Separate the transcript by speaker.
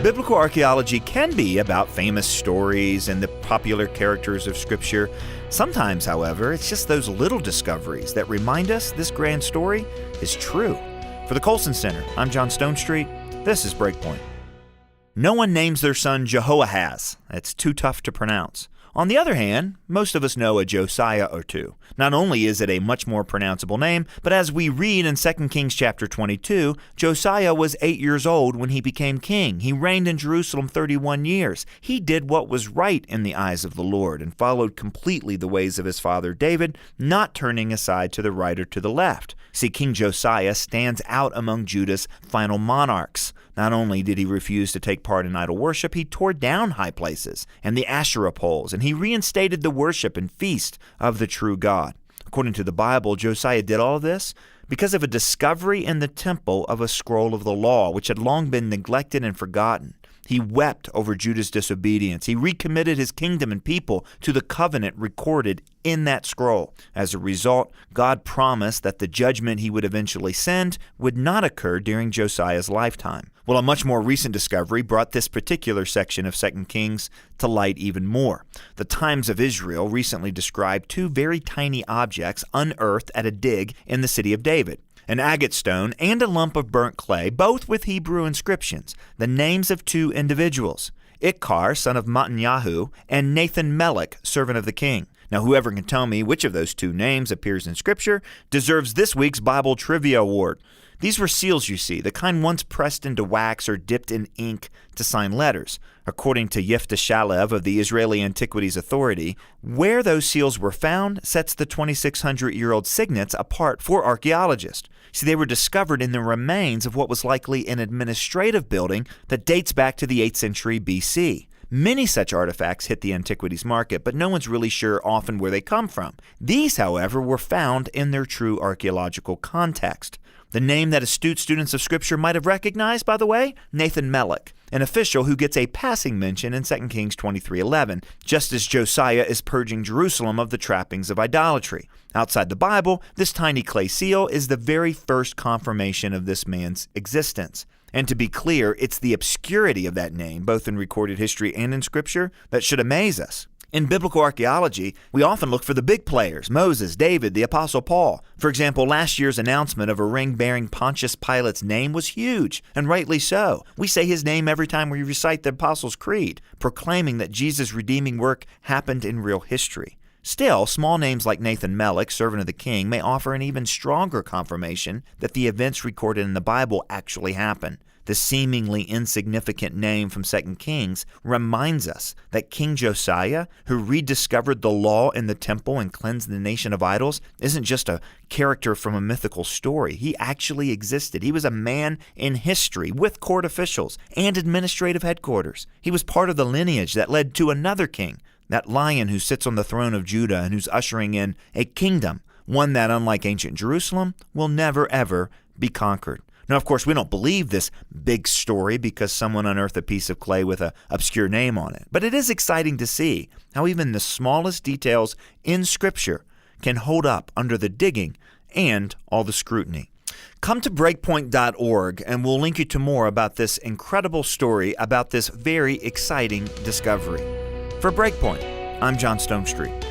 Speaker 1: Biblical archaeology can be about famous stories and the popular characters of Scripture. Sometimes, however, it's just those little discoveries that remind us this grand story is true. For the Colson Center, I'm John Stonestreet. This is Breakpoint. No one names their son Jehoahaz. It's too tough to pronounce. On the other hand, most of us know a Josiah or two. Not only is it a much more pronounceable name, but as we read in 2 Kings chapter 22, Josiah was 8 years old when he became king. He reigned in Jerusalem 31 years. He did what was right in the eyes of the Lord and followed completely the ways of his father David, not turning aside to the right or to the left. See, King Josiah stands out among Judah's final monarchs. Not only did he refuse to take part in idol worship, he tore down high places and the Asherah poles, and he reinstated the worship and feast of the true God. According to the Bible, Josiah did all of this because of a discovery in the temple of a scroll of the law, which had long been neglected and forgotten. He wept over Judah's disobedience. He recommitted his kingdom and people to the covenant recorded in that scroll. As a result, God promised that the judgment he would eventually send would not occur during Josiah's lifetime. Well, a much more recent discovery brought this particular section of 2 Kings to light even more. The Times of Israel recently described two very tiny objects unearthed at a dig in the city of David. An agate stone and a lump of burnt clay, both with Hebrew inscriptions, the names of two individuals, Ikar, son of Mattanyahu, and Nathan Melech, servant of the king. Now, whoever can tell me which of those two names appears in Scripture deserves this week's Bible Trivia Award. These were seals, you see, the kind once pressed into wax or dipped in ink to sign letters. According to Yefteh Shalev of the Israeli Antiquities Authority, where those seals were found sets the 2,600-year-old signets apart for archaeologists. See, they were discovered in the remains of what was likely an administrative building that dates back to the 8th century BC. Many such artifacts hit the antiquities market, but no one's really sure often where they come from. These, however, were found in their true archaeological context. The name that astute students of Scripture might have recognized, by the way, Nathan Melech, an official who gets a passing mention in 2 Kings 23:11, just as Josiah is purging Jerusalem of the trappings of idolatry. Outside the Bible, this tiny clay seal is the very first confirmation of this man's existence. And to be clear, it's the obscurity of that name, both in recorded history and in Scripture, that should amaze us. In biblical archaeology, we often look for the big players, Moses, David, the Apostle Paul. For example, last year's announcement of a ring bearing Pontius Pilate's name was huge, and rightly so. We say his name every time we recite the Apostles' Creed, proclaiming that Jesus' redeeming work happened in real history. Still, small names like Nathan Melech, servant of the king, may offer an even stronger confirmation that the events recorded in the Bible actually happened. The seemingly insignificant name from 2 Kings reminds us that King Josiah, who rediscovered the law in the temple and cleansed the nation of idols, isn't just a character from a mythical story. He actually existed. He was a man in history with court officials and administrative headquarters. He was part of the lineage that led to another king, that lion who sits on the throne of Judah and who's ushering in a kingdom, one that, unlike ancient Jerusalem, will never, ever be conquered. Now, of course, we don't believe this big story because someone unearthed a piece of clay with an obscure name on it. But it is exciting to see how even the smallest details in Scripture can hold up under the digging and all the scrutiny. Come to Breakpoint.org and we'll link you to more about this incredible story about this very exciting discovery. For Breakpoint, I'm John Stonestreet.